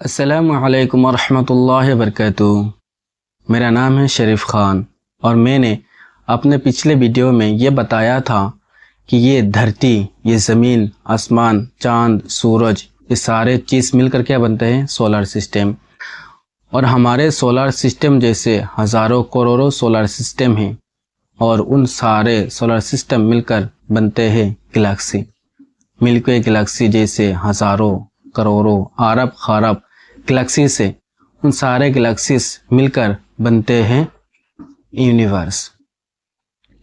السلام علیکم ورحمۃ اللہ وبرکاتہ۔ میرا نام ہے شریف خان اور میں نے اپنے پچھلے ویڈیو میں یہ بتایا تھا کہ یہ دھرتی، یہ زمین، آسمان، چاند، سورج، یہ سارے چیز مل کر کیا بنتے ہیں؟ Solar system. اور ہمارے سولر سسٹم جیسے ہزاروں کروڑوں سولر سسٹم ہیں اور ان سارے سولر سسٹم مل کر بنتے ہیں گلیکسی۔ ملکی وے گلیکسی جیسے ہزاروں کروڑوں ارب خرب گلیکسی سے ان سارے گلیکسیز مل کر بنتے ہیں یونیورس۔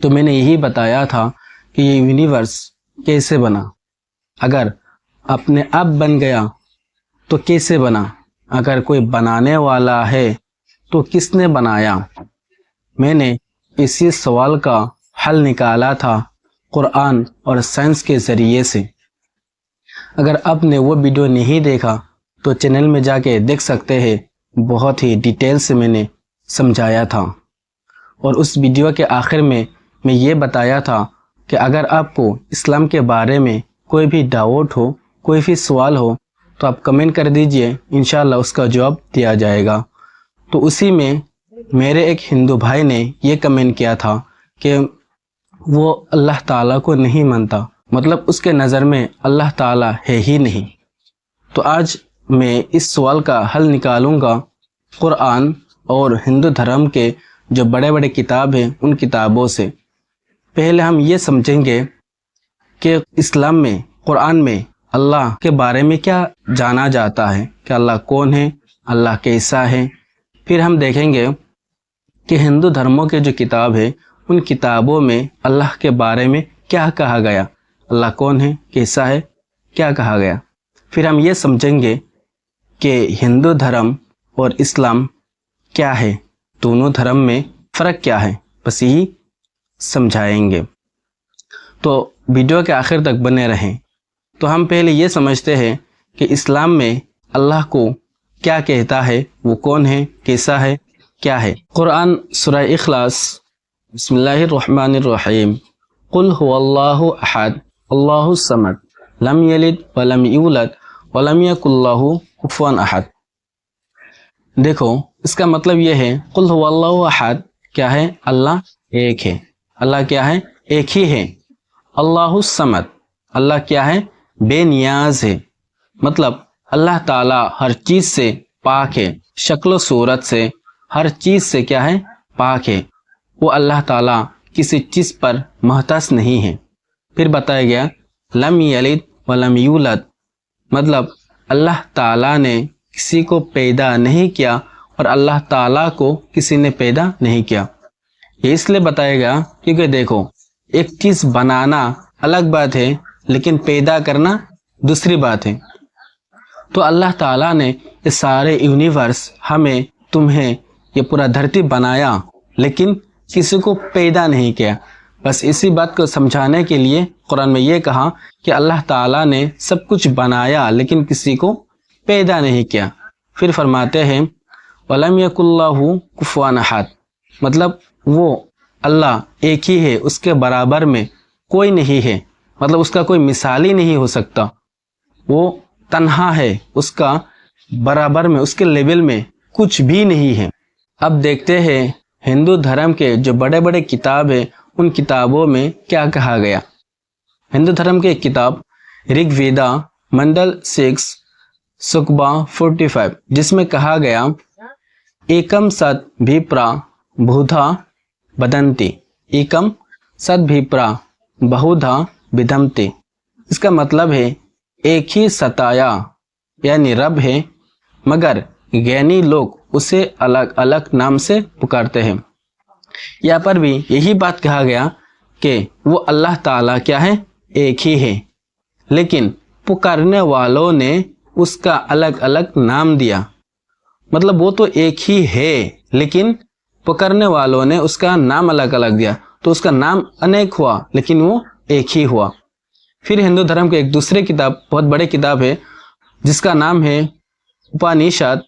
تو میں نے یہی بتایا تھا کہ یہ یونیورس کیسے بنا، اگر اپنے آپ بن گیا تو کیسے بنا، اگر کوئی بنانے والا ہے تو کس نے بنایا۔ میں نے اسی سوال کا حل نکالا تھا قرآن اور سائنس کے ذریعے سے۔ اگر آپ نے وہ ویڈیو نہیں دیکھا تو چینل میں جا کے دیکھ سکتے ہیں، بہت ہی ڈیٹیل سے میں نے سمجھایا تھا۔ اور اس ویڈیو کے آخر میں یہ بتایا تھا کہ اگر آپ کو اسلام کے بارے میں کوئی بھی ڈاؤٹ ہو، کوئی بھی سوال ہو تو آپ کمنٹ کر دیجئے، انشاءاللہ اس کا جواب دیا جائے گا۔ تو اسی میں میرے ایک ہندو بھائی نے یہ کمنٹ کیا تھا کہ وہ اللہ تعالیٰ کو نہیں مانتا، مطلب اس کے نظر میں اللہ تعالیٰ ہے ہی نہیں۔ تو آج میں اس سوال کا حل نکالوں گا قرآن اور ہندو دھرم کے جو بڑے بڑے کتاب ہیں ان کتابوں سے۔ پہلے ہم یہ سمجھیں گے کہ اسلام میں، قرآن میں اللہ کے بارے میں کیا جانا جاتا ہے، کہ اللہ کون ہے، اللہ کیسا ہے۔ پھر ہم دیکھیں گے کہ ہندو دھرموں کے جو کتاب ہے ان کتابوں میں اللہ کے بارے میں کیا کہا گیا، اللہ کون ہے، کیسا ہے، کیا کہا گیا۔ پھر ہم یہ سمجھیں گے کہ ہندو دھرم اور اسلام کیا ہے، دونوں دھرم میں فرق کیا ہے، بس یہی سمجھائیں گے۔ تو ویڈیو کے آخر تک بنے رہیں۔ تو ہم پہلے یہ سمجھتے ہیں کہ اسلام میں اللہ کو کیا کہتا ہے، وہ کون ہے، کیسا ہے، کیا ہے۔ قرآن سورہ اخلاص، بسم اللہ الرحمن الرحیم، قل هو اللہ احد اللہ الصمد لم یلد ولم یولد ولم یکن لہ کفوا احد۔ دیکھو اس کا مطلب یہ ہے، قل هو اللہ احد کیا ہے؟ اللہ ایک ہے۔ اللہ کیا ہے؟ ایک ہی ہے۔ اللہ الصمد، اللہ کیا ہے؟ بے نیاز ہے۔ مطلب اللہ تعالی ہر چیز سے پاک ہے، شکل و صورت سے، ہر چیز سے کیا ہے؟ پاک ہے۔ وہ اللہ تعالی کسی چیز پر محتاج نہیں ہے۔ پھر بتایا گیا لم یلد ولم یولد، مطلب اللہ تعالیٰ نے کسی کو پیدا نہیں کیا اور اللہ تعالیٰ کو کسی نے پیدا نہیں کیا۔ یہ اس لیے بتایا گیا کیونکہ دیکھو ایک چیز بنانا الگ بات ہے لیکن پیدا کرنا دوسری بات ہے۔ تو اللہ تعالیٰ نے یہ سارے یونیورس، ہمیں، تمہیں، یہ پورا دھرتی بنایا لیکن کسی کو پیدا نہیں کیا۔ بس اسی بات کو سمجھانے کے لیے قرآن میں یہ کہا کہ اللہ تعالیٰ نے سب کچھ بنایا لیکن کسی کو پیدا نہیں کیا۔ پھر فرماتے ہیں وَلَمْ يَكُنْ لَهُ كُفُوًا أَحَدٌ، مطلب وہ اللہ ایک ہی ہے، اس کے برابر میں کوئی نہیں ہے، مطلب اس کا کوئی مثال ہی نہیں ہو سکتا۔ وہ تنہا ہے، اس کا برابر میں، اس کے لیول میں کچھ بھی نہیں ہے۔ اب دیکھتے ہیں ہندو دھرم کے جو بڑے بڑے کتاب ہیں ان کتابوں میں کیا کہا گیا۔ ہندو دھرم کی ایک کتاب رگ ویدا منڈل 6 سکبا 45، جس میں کہا گیا ایکم ست بھیپرا بہودھا بدنتی، ایکم ست بھیپرا بہودھا بدھمتی۔ اس کا مطلب ہے ایک ہی ستایا یعنی رب ہے مگر گیانی لوگ اسے الگ الگ نام سے پکارتے ہیں۔ یہاں پر بھی یہی بات کہا گیا کہ وہ اللہ تعالیٰ کیا ہے؟ ایک ہی ہے، لیکن پکارنے والوں نے اس کا الگ الگ نام دیا۔ مطلب وہ تو ایک ہی ہے لیکن پکارنے والوں نے اس کا نام الگ الگ دیا، تو اس کا نام انیک ہوا لیکن وہ ایک ہی ہوا۔ پھر ہندو دھرم کے ایک دوسرے کتاب، بہت بڑے کتاب ہے جس کا نام ہے اپانیشد،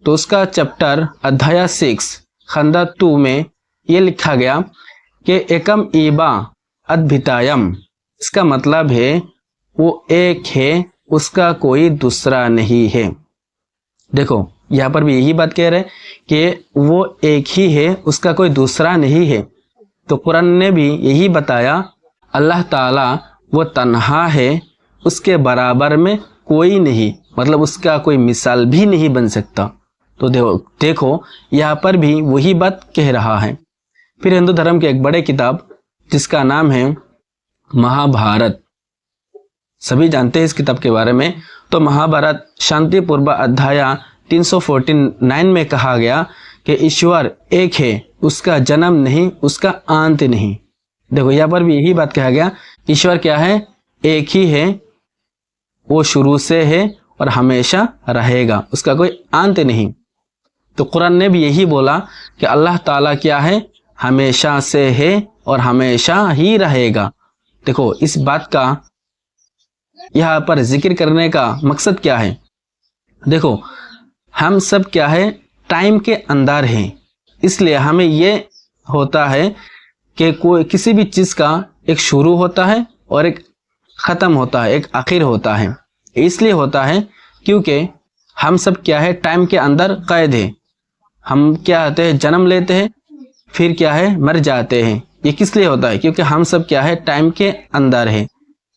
تو اس کا چیپٹر ادھایا 6 خندہ 2 میں یہ لکھا گیا کہ ایکم ایبا ادبھتایم، اس کا مطلب ہے وہ ایک ہے، اس کا کوئی دوسرا نہیں ہے۔ देखो यहाँ पर भी यही बात कह रहे हैं कि वो एक ही है, उसका कोई दूसरा नहीं है। तो कुरान ने भी यही बताया, अल्लाह ताला वो तन्हा है, उसके बराबर में कोई नहीं, मतलब उसका कोई मिसाल भी नहीं बन सकता। तो देखो यहाँ पर भी वही बात कह रहा है। फिर हिंदू धर्म के एक बड़े किताब जिसका नाम है महाभारत, सभी जानते हैं इस किताब के बारे में। तो महाभारत शांति पूर्व अध्याय 349 में कहा गया कि ईश्वर एक है, उसका जन्म नहीं, उसका अंत नहीं। देखो यहाँ पर भी यही बात कहा गया, ईश्वर क्या है, एक ही है, वो शुरू से है और हमेशा रहेगा, उसका कोई अंत नहीं। तो कुरान ने भी यही बोला कि अल्लाह ताला क्या है, हमेशा से है और हमेशा ही रहेगा। देखो इस बात का यहाँ पर जिक्र करने का मकसद क्या है। देखो हम सब क्या है, टाइम के अंदर हैं, इसलिए हमें ये होता है कि कोई किसी भी चीज़ का एक शुरू होता है और एक ख़त्म होता है, एक आखिर होता है। इसलिए होता है क्योंकि हम सब क्या है, टाइम के अंदर कैद है। हम क्या होते हैं, जन्म लेते हैं, फिर क्या है, मर जाते हैं। ये किस लिए होता है, क्योंकि हम सब क्या है, टाइम के अंदर है।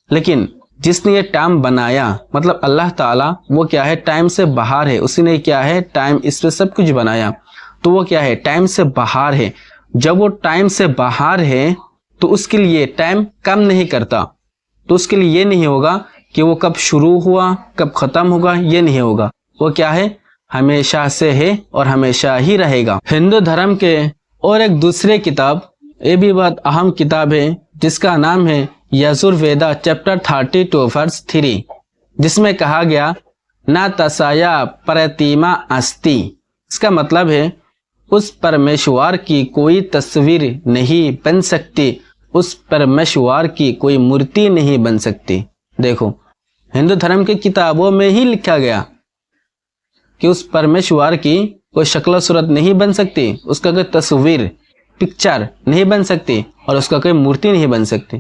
लेकिन जिसने ये टाइम बनाया, मतलब अल्लाह ताला, वो क्या है, टाइम से बाहर है। उसी ने क्या है, टाइम, इस पे सब कुछ बनाया, तो वो क्या है, टाइम से बाहर है। जब वो टाइम से बाहर है तो उसके लिए टाइम कम नहीं करता। तो उसके लिए ये नहीं होगा कि वो कब शुरू हुआ कब खत्म होगा, ये नहीं होगा। वो क्या है, हमेशा से है और हमेशा ही रहेगा। हिंदू धर्म के और एक दूसरे किताब, ये भी बहुत अहम किताब है, जिसका नाम है यजुर्वेदा चैप्टर 32 वर्स 3, जिसमें कहा गया ना तसाया प्रतिमा अस्ति। इसका मतलब है उस परमेश्वर की कोई तस्वीर नहीं बन सकती, उस परमेश्वर की कोई मूर्ति नहीं बन सकती। देखो हिंदू धर्म की किताबों में ही लिखा गया कि उस परमेश्वर की कोई शक्ल सूरत नहीं बन सकती, उसका कोई तस्वीर, पिक्चर नहीं बन सकती और उसका कोई मूर्ति नहीं बन सकती।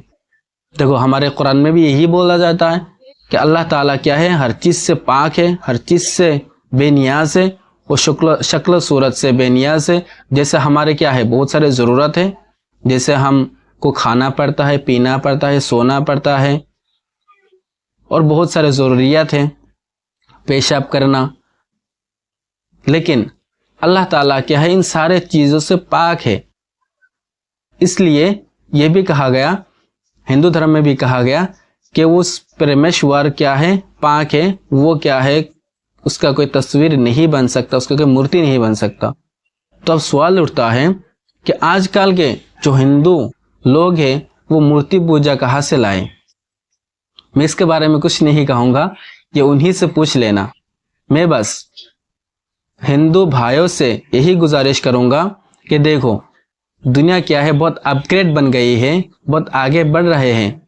देखो हमारे कुरान में भी यही बोला जाता है कि अल्लाह ताला क्या है, हर चीज़ से पाक है, हर चीज़ से बेनियाज है, वो शक्ल सूरत से बेनियाज है। जैसे हमारे क्या है, बहुत सारे ज़रूरत है, जैसे हमको खाना पड़ता है, पीना पड़ता है, सोना पड़ता है और बहुत सारे ज़रूरियात हैं, पेशाब करना। लेकिन अल्लाह ताला क्या है, इन सारे चीज़ों से पाक है। इसलिए ये भी कहा गया, हिंदू धर्म में भी कहा गया कि उस परमेश्वर क्या है, पाक है, वो क्या है, उसका कोई तस्वीर नहीं बन सकता, उसका कोई मूर्ति नहीं बन सकता। तो अब सवाल उठता है कि आजकल के जो हिंदू लोग हैं वो मूर्ति पूजा कहाँ से लाए। मैं इसके बारे में कुछ नहीं कहूँगा, ये उन्हीं से पूछ लेना। मैं बस हिंदू भाइयों से यही गुजारिश करूँगा कि देखो दुनिया क्या है, बहुत अपग्रेड बन गई है, बहुत आगे बढ़ रहे हैं।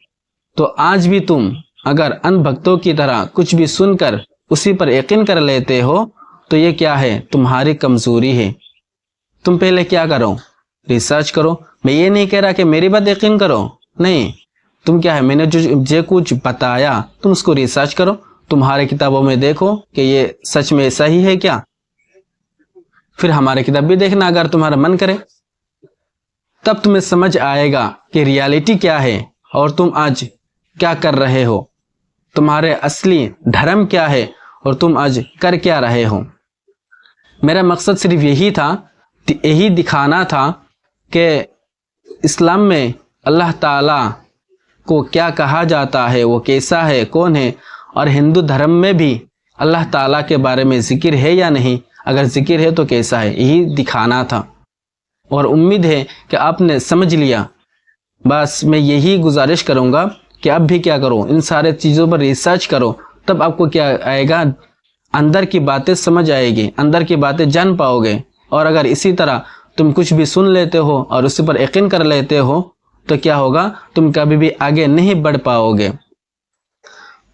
तो आज भी तुम अगर अनभक्तों की तरह कुछ भी सुनकर उसी पर यकीन कर लेते हो तो ये क्या है, तुम्हारी कमजोरी है। तुम पहले क्या करो, रिसर्च करो। मैं ये नहीं कह रहा कि मेरी बात यकीन करो, नहीं, तुम क्या है, मैंने जो कुछ बताया तुम उसको रिसर्च करो, तुम्हारे किताबों में देखो कि ये सच में ऐसा ही है क्या। फिर हमारे किताब भी देखना अगर तुम्हारा मन करे, तब तुम्हें समझ आएगा कि रियलिटी क्या है और तुम आज क्या कर रहे हो, तुम्हारे असली धर्म क्या है और तुम आज कर क्या रहे हो। मेरा मकसद सिर्फ यही था, यही दिखाना था कि इस्लाम में अल्लाह ताला को क्या कहा जाता है, वो कैसा है, कौन है, और हिंदू धर्म में भी अल्लाह ताला के बारे में जिक्र है या नहीं, अगर जिक्र है तो कैसा है, यही दिखाना था। और उम्मीद है कि आपने समझ लिया। बस मैं यही गुजारिश करूँगा कि आप भी क्या करो, इन सारे चीज़ों पर रिसर्च करो, तब आपको क्या आएगा, अंदर की बातें समझ आएगी, अंदर की बातें जान पाओगे। और अगर इसी तरह तुम कुछ भी सुन लेते हो और उसी पर यकीन कर लेते हो तो क्या होगा, तुम कभी भी आगे नहीं बढ़ पाओगे।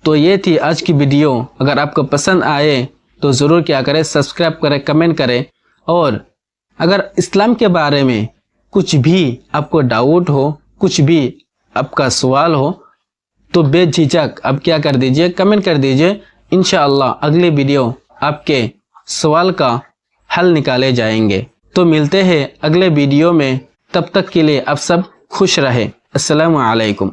तो ये थी आज की वीडियो। अगर आपको पसंद आए तो ज़रूर क्या करें, सब्सक्राइब करें, कमेंट करें। और अगर इस्लाम के बारे में कुछ भी आपको डाउट हो, कुछ भी आपका सवाल हो, तो बेझिझक अब क्या कर दीजिए, कमेंट कर दीजिए। इंशाअल्लाह अगली वीडियो आपके سوال کا حل نکالے جائیں گے۔ تو ملتے ہیں اگلے ویڈیو میں، تب تک کے لیے آپ سب خوش رہیں۔ السلام علیکم۔